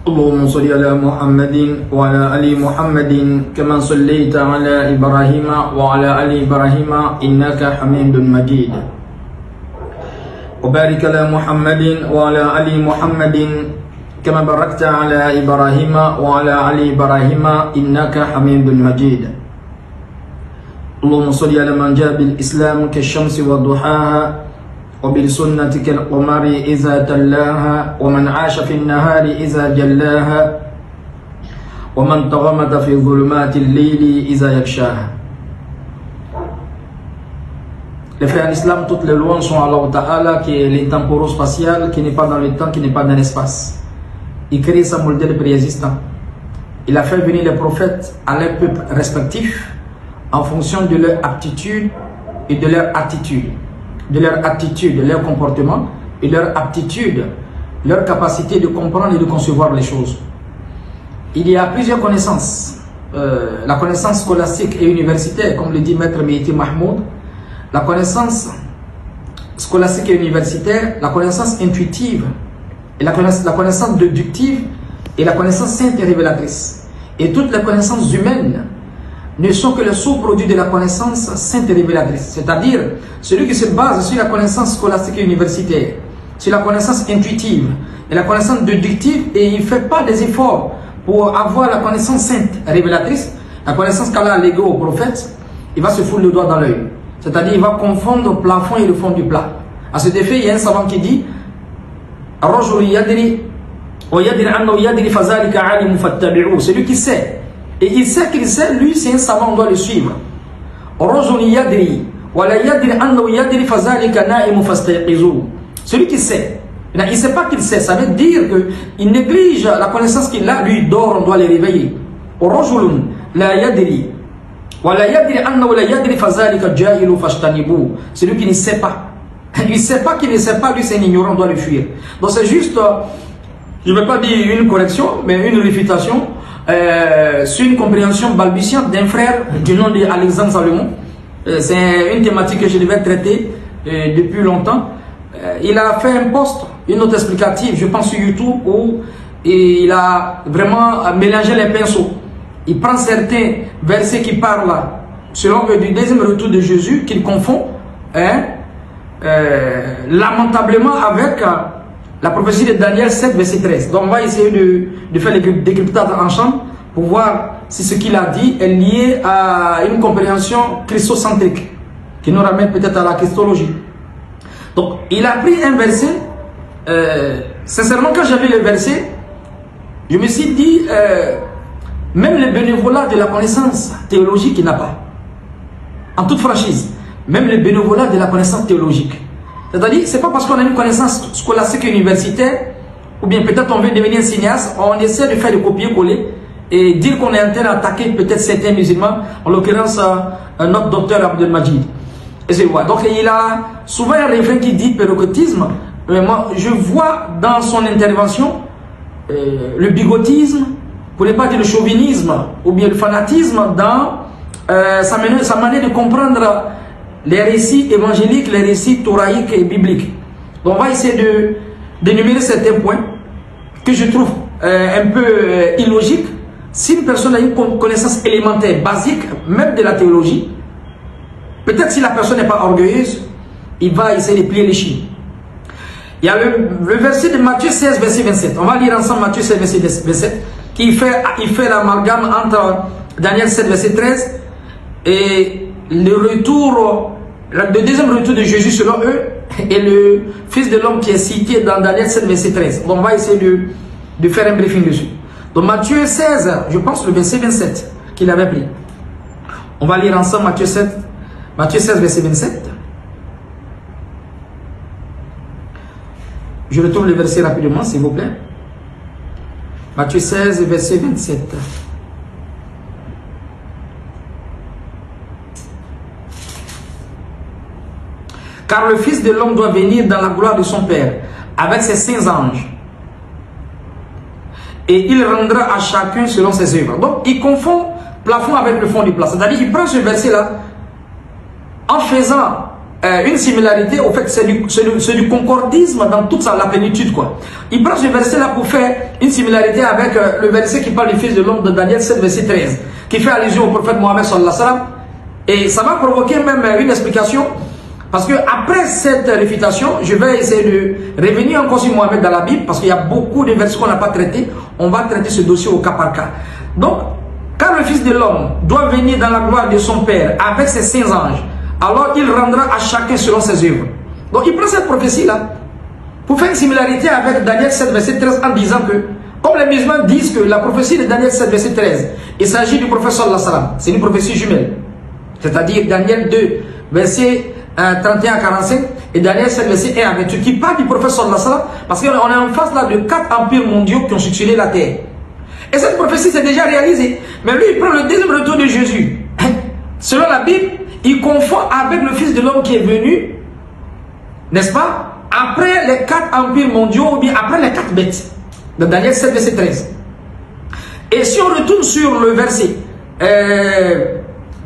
اللهم صل على محمد وعلى آل محمد كما صليت على إبراهيم وعلى آل إبراهيم إنك حميد مجيد وبارك على محمد وعلى آل محمد كما باركت على إبراهيم وعلى آل إبراهيم إنك حميد مجيد اللهم صل على من جاء بالإسلام كالشمس وضحاها وبالسنة كالقمر إذا تلاها ومن عاش في النهار إذا جلاها ومن تغمد في ظلمات الليل إذا يغشاها. Les frères en islam, toutes les louanges sont à Allah Ta'ala qui est l'intemporel-spatial, qui n'est pas dans le temps, qui n'est pas dans l'espace. Il crée sa modèle préexistant. Il a fait venir les prophètes à leurs peuples respectifs en fonction de leur aptitude et de leur attitude. De leur attitude, de leur comportement et leur aptitude, leur capacité de comprendre et de concevoir les choses. Il y a plusieurs connaissances. La connaissance scolastique et universitaire, comme le dit Maître Mehdi Mahmoud, la connaissance scolastique et universitaire, la connaissance intuitive, et la connaissance déductive et la connaissance sainte et révélatrice. Et toutes les connaissances humaines ne sont que le sous-produit de la connaissance sainte et révélatrice. C'est-à-dire, celui qui se base sur la connaissance scolastique et universitaire, sur la connaissance intuitive et la connaissance déductive, et il ne fait pas des efforts pour avoir la connaissance sainte et révélatrice, la connaissance qu'Allah a léguée au prophète, il va se foutre le doigt dans l'œil. C'est-à-dire, il va confondre le plafond et le fond du plat. À cet effet, il y a un savant qui dit celui qui sait, et il sait qu'il sait, lui c'est un savant, on doit le suivre. Celui qui sait, il ne sait pas qu'il sait, ça veut dire qu'il néglige la connaissance qu'il a, lui dort, on doit le réveiller. Celui qui ne sait pas, il ne sait pas qu'il ne sait pas, lui c'est un ignorant, on doit le fuir. Donc c'est juste, je ne vais pas dire une correction, mais une réfutation sur une compréhension balbutiante d'un frère du nom d'Alexandre Salomon. C'est une thématique que je devais traiter depuis longtemps. Il a fait un post, une note explicative, je pense sur YouTube, où il a vraiment mélangé les pinceaux. Il prend certains versets qui parlent selon du deuxième retour de Jésus, qu'il confond lamentablement avec la prophétie de Daniel 7, verset 13. Donc on va essayer de faire le décryptage ensemble pour voir si ce qu'il a dit est lié à une compréhension christocentrique qui nous ramène peut-être à la christologie. Donc il a pris un verset, sincèrement quand j'ai vu le verset, je me suis dit, même le bénévolat de la connaissance théologique il n'a pas. En toute franchise, même le bénévolat de la connaissance théologique. C'est-à-dire, c'est pas parce qu'on a une connaissance scolastique et universitaire, ou bien peut-être on veut devenir un cinéaste, on essaie de faire des copier-coller et dire qu'on est en train d'attaquer peut-être certains musulmans, en l'occurrence notre docteur Abdelmajid. Et c'est vrai. Donc il a souvent un refrain qui dit pérocotisme, mais moi je vois dans son intervention le bigotisme, pour ne pas dire le chauvinisme, ou bien le fanatisme dans sa manière de comprendre les récits évangéliques, les récits thoraïques et bibliques. Donc on va essayer d'énumérer certains points que je trouve un peu illogiques. Si une personne a une connaissance élémentaire, basique, même de la théologie, peut-être si la personne n'est pas orgueilleuse, il va essayer de plier les chines. Il y a le verset de Matthieu 16, verset 27. On va lire ensemble Matthieu 16, verset 27, qui fait l'amalgame entre Daniel 7, verset 13 et le deuxième retour de Jésus selon eux et le Fils de l'homme qui est cité dans Daniel 7, verset 13. Donc on va essayer de faire un briefing dessus. Donc Matthieu 16, je pense le verset 27 qu'il avait pris. On va lire ensemble Matthieu 16, verset 27. Je retourne le verset rapidement, s'il vous plaît. Matthieu 16, verset 27. Car le Fils de l'homme doit venir dans la gloire de son Père, avec ses saints anges. Et il rendra à chacun selon ses œuvres. Donc, il confond plafond avec le fond du plat. C'est-à-dire qu'il prend ce verset-là en faisant une similarité, au fait, c'est du concordisme dans toute la plénitude, quoi. Il prend ce verset-là pour faire une similarité avec le verset qui parle du Fils de l'homme de Daniel 7, verset 13, qui fait allusion au prophète Mohammed sallallahu alayhi wa sallam. Et ça va provoquer même une explication, parce que après cette réfutation, je vais essayer de revenir encore sur Mohammed dans la Bible, parce qu'il y a beaucoup de versets qu'on n'a pas traités. On va traiter ce dossier au cas par cas. Donc, quand le Fils de l'homme doit venir dans la gloire de son Père avec ses saints anges, alors il rendra à chacun selon ses œuvres. Donc il prend cette prophétie-là pour faire une similarité avec Daniel 7, verset 13, en disant que, comme les musulmans disent que la prophétie de Daniel 7, verset 13, il s'agit du prophète sallallahu alayhi wa sallam, c'est une prophétie jumelle. C'est-à-dire Daniel 2, verset 31 à 45, et Daniel 7, verset 1 à 28, qui parle du prophète sallallahu alayhi wa sallam, parce qu'on est en face là de 4 empires mondiaux qui ont succédé la terre. Et cette prophétie s'est déjà réalisée. Mais lui, il prend le deuxième retour de Jésus. Selon la Bible, il confond avec le Fils de l'homme qui est venu, n'est-ce pas, après les 4 empires mondiaux, ou bien après les 4 bêtes, de Daniel 7, verset 13. Et si on retourne sur le verset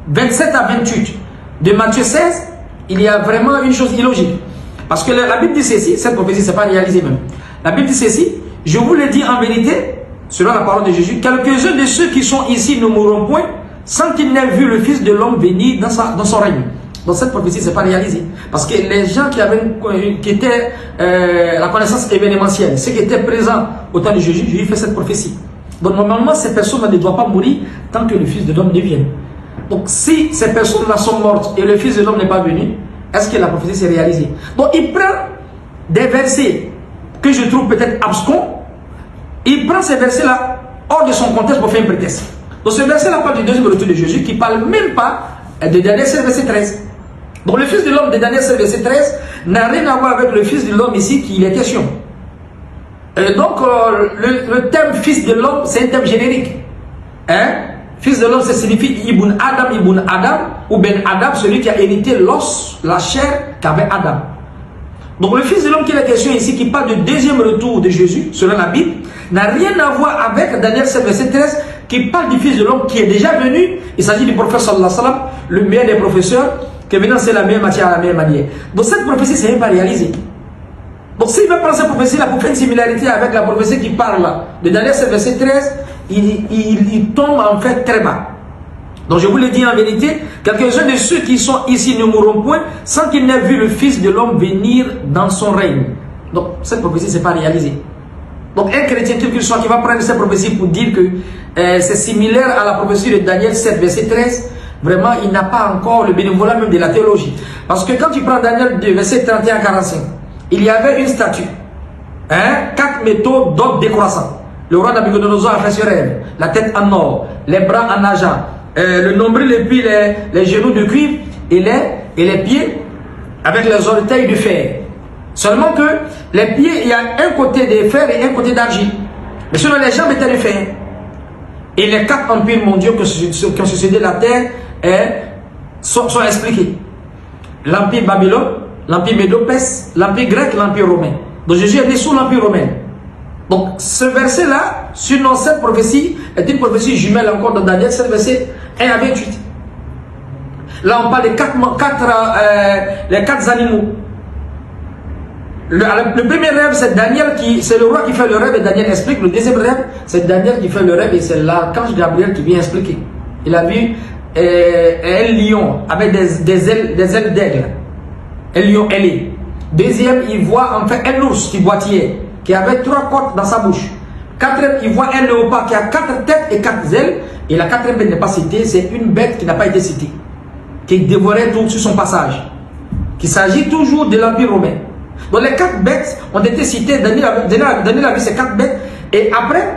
27 à 28 de Matthieu 16, il y a vraiment une chose illogique. Parce que la Bible dit ceci, cette prophétie ne s'est pas réalisée même. La Bible dit ceci, je vous le dis en vérité, selon la parole de Jésus, quelques-uns de ceux qui sont ici ne mourront point sans qu'ils n'aient vu le Fils de l'homme venir dans son règne. Donc cette prophétie ne s'est pas réalisée. Parce que les gens qui étaient la connaissance événementielle, ceux qui étaient présents au temps de Jésus, Jésus fait cette prophétie. Donc normalement, ces personnes ne doivent pas mourir tant que le Fils de l'homme ne vienne. Donc si ces personnes-là sont mortes et le Fils de l'homme n'est pas venu, est-ce que la prophétie s'est réalisée? Donc il prend des versets que je trouve peut-être abscons. Il prend ces versets-là hors de son contexte pour faire une prétexte. Donc ce verset-là parle du deuxième retour de Jésus qui ne parle même pas de Daniel 7, verset 13. Donc le Fils de l'homme de Daniel 7, verset 13 n'a rien à voir avec le Fils de l'homme ici qui il est question. Et donc le thème Fils de l'homme, c'est un thème générique. Hein? Fils de l'homme, ça signifie Ibn Adam, ou Ben Adam, celui qui a hérité l'os, la chair qu'avait Adam. Donc le Fils de l'homme qui est la question ici, qui parle du deuxième retour de Jésus, selon la Bible, n'a rien à voir avec Daniel 7, verset 13, qui parle du Fils de l'homme qui est déjà venu. Il s'agit du prophète sallallahu alayhi wa sallam, le meilleur des professeurs, qui est venu c'est la meilleure matière à la meilleure manière. Donc cette prophétie, c'est même pas réalisée. Donc s'il veut prendre cette prophétie-là pour faire une similarité avec la prophétie qui parle de Daniel 7, verset 13, il tombe en fait très bas. Donc je vous le dis en vérité, quelques-uns de ceux qui sont ici ne mourront point sans qu'ils n'aient vu le Fils de l'homme venir dans son règne. Donc cette prophétie ne s'est pas réalisée. Donc un chrétien quel qu'il soit qui va prendre cette prophétie pour dire que c'est similaire à la prophétie de Daniel 7, verset 13, vraiment il n'a pas encore le bénévolat même de la théologie. Parce que quand tu prends Daniel 2, verset 31 à 45, il y avait une statue, 4 métaux d'or décroissants. Le roi Nabucodonosor a fait ce rêve, la tête en or, les bras en argent, le nombril et puis les genoux de cuivre et les pieds avec les orteils de fer. Seulement que les pieds, il y a un côté de fer et un côté d'argile. Mais sinon les jambes étaient de fer. Et les 4 empires mondiaux qui ont succédé la terre sont expliqués. L'empire Babylone, l'empire Médo-Perse, l'empire grec, l'empire romain. Donc Jésus est né sous l'empire romain. Donc ce verset-là, sinon cette prophétie, est une prophétie jumelle encore dans Daniel 7, verset 1 à 28. Là on parle des les 4 animaux. Le premier rêve, c'est Daniel c'est le roi qui fait le rêve et Daniel explique. Le deuxième rêve, c'est Daniel qui fait le rêve et c'est l'archange Gabriel qui vient expliquer. Il a vu un lion avec des ailes d'aigle. Un lion ailé. Deuxième, il voit en fait un ours qui boitillait, qui avait 3 côtes dans sa bouche. Quatrième, il voit un léopard qui a 4 têtes et 4 ailes. Et la 4e bête n'est pas citée, c'est une bête qui n'a pas été citée, qui dévorait tout sur son passage. Qu'il s'agit toujours de l'Empire romain. Donc les 4 bêtes ont été citées, Daniel a vu ces 4 bêtes. Et après,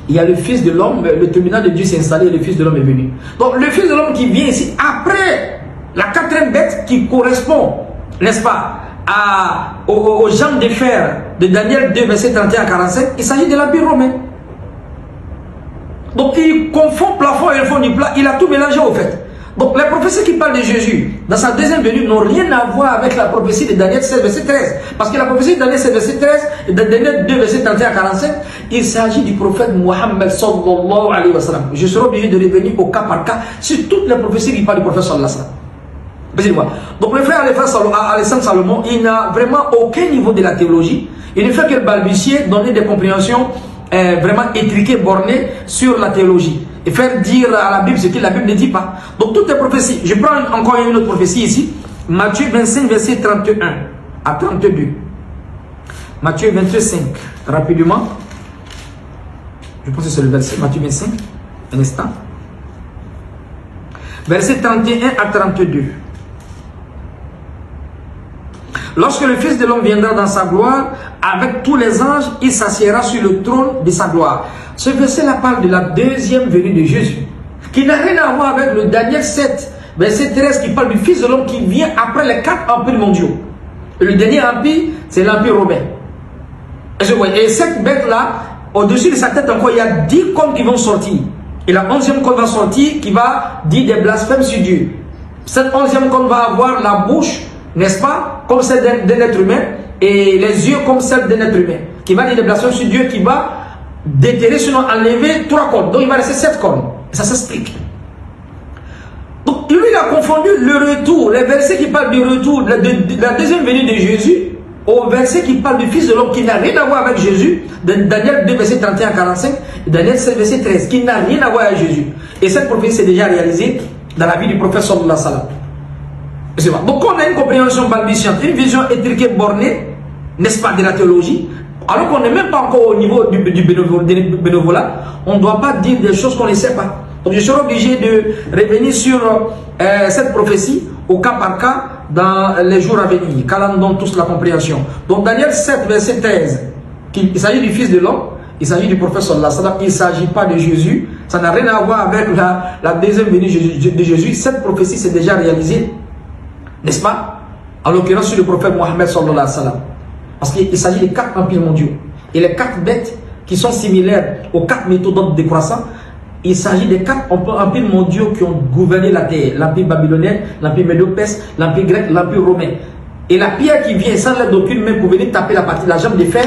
il y a le Fils de l'homme, le tribunal de Dieu s'est installé et le Fils de l'homme est venu. Donc le Fils de l'homme qui vient ici, après la 4e bête qui correspond, n'est-ce pas, aux jambes de fer de Daniel 2, verset 31 à 45, il s'agit de l'Empire romain. Donc il confond plafond et le fond du plat, il a tout mélangé au fait. Donc les prophéties qui parlent de Jésus dans sa deuxième venue n'ont rien à voir avec la prophétie de Daniel 7, verset 13. Parce que la prophétie de Daniel 7, verset 13 et de Daniel 2, verset 31 à 45, il s'agit du prophète Mohammed sallallahu alayhi wa sallam. Je serai obligé de revenir au cas par cas sur toutes les prophéties qui parlent du prophète sallallahu alayhi wa sallam. Donc le frère Alessandre Salomon, il n'a vraiment aucun niveau de la théologie. Il ne fait que balbutier, donner des compréhensions vraiment étriquées, bornées sur la théologie. Et faire dire à la Bible ce que la Bible ne dit pas. Donc toutes les prophéties, je prends encore une autre prophétie ici. Matthieu 25, verset 31 à 32. Matthieu 25, rapidement. Je pense que c'est le verset, Matthieu 25, un instant. Verset 31 à 32. Lorsque le Fils de l'homme viendra dans sa gloire, avec tous les anges, il s'assiera sur le trône de sa gloire. Ce verset-là parle de la deuxième venue de Jésus, qui n'a rien à voir avec le Daniel 7, verset 13, qui parle du Fils de l'homme qui vient après les 4 empires mondiaux. Et le dernier empire, c'est l'empire romain. Et cette bête-là, au-dessus de sa tête encore, il y a 10 cornes qui vont sortir. Et la 11e corne va sortir, qui va dire des blasphèmes sur Dieu. Cette 11e corne va avoir la bouche, n'est-ce pas, comme celle d'un être humain, et les yeux comme celle d'un être humain, qui va dire des blasphèmes sur Dieu, qui va déterrer, sinon enlever 3 cornes. Donc il va rester 7 cornes. Et ça s'explique. Donc lui, il a confondu le retour, les versets qui parlent du retour, la deuxième venue de Jésus, au verset qui parle du Fils de l'homme, qui n'a rien à voir avec Jésus, de Daniel 2, verset 31 à 45, et Daniel 7, verset 13, qui n'a rien à voir avec Jésus. Et cette prophétie s'est déjà réalisée dans la vie du prophète sallallahu alayhi wa sallam. Donc on a une compréhension balbutiante, une vision étriquée, bornée, n'est-ce pas, de la théologie, alors qu'on n'est même pas encore au niveau du bénévolat, on ne doit pas dire des choses qu'on ne sait pas. Donc je serai obligé de revenir sur cette prophétie au cas par cas dans les jours à venir, qu'Allah nous donne tous la compréhension. Donc Daniel 7, verset 13, il s'agit du Fils de l'homme, il s'agit du prophète sallallahu alayhi wa sallam, il ne s'agit pas de Jésus, ça n'a rien à voir avec la deuxième venue de Jésus. Cette prophétie s'est déjà réalisée, n'est-ce pas, en l'occurrence sur le prophète Mohammed sallallahu alayhi wa sallam. Parce qu'il s'agit des 4 empires mondiaux. Et les 4 bêtes qui sont similaires aux 4 méthodes décroissants, il s'agit des 4 empires mondiaux qui ont gouverné la terre. L'empire babylonien, l'empire médo-perse, l'empire grec, l'empire romain. Et la pierre qui vient sans l'aide d'aucune main pour venir taper la jambe de fer,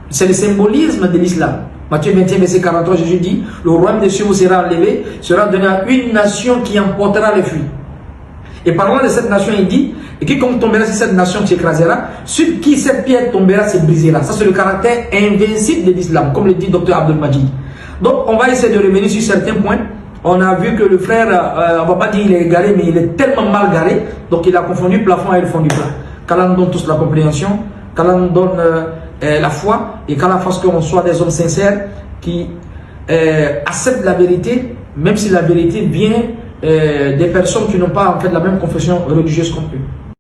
c'est le symbolisme de l'islam. Matthieu 21, verset 43, Jésus dit, le royaume des cieux vous sera enlevé, sera donné à une nation qui emportera les fruits. Et parlant de cette nation, il dit, et quiconque tombera sur cette nation qui écrasera, sur qui cette pierre tombera se brisera. Ça c'est le caractère invincible de l'islam, comme le dit Dr Abdul Majid. Donc on va essayer de revenir sur certains points. On a vu que le frère, on ne va pas dire qu'il est égaré, mais il est tellement mal garé, donc il a confondu plafond et le fond du plat. Qu'Allah nous donne tous la compréhension, qu'Allah nous donne la foi, et qu'Allah fasse qu'on soit des hommes sincères qui acceptent la vérité, même si la vérité vient des personnes qui n'ont pas en fait la même confession religieuse qu'on eux.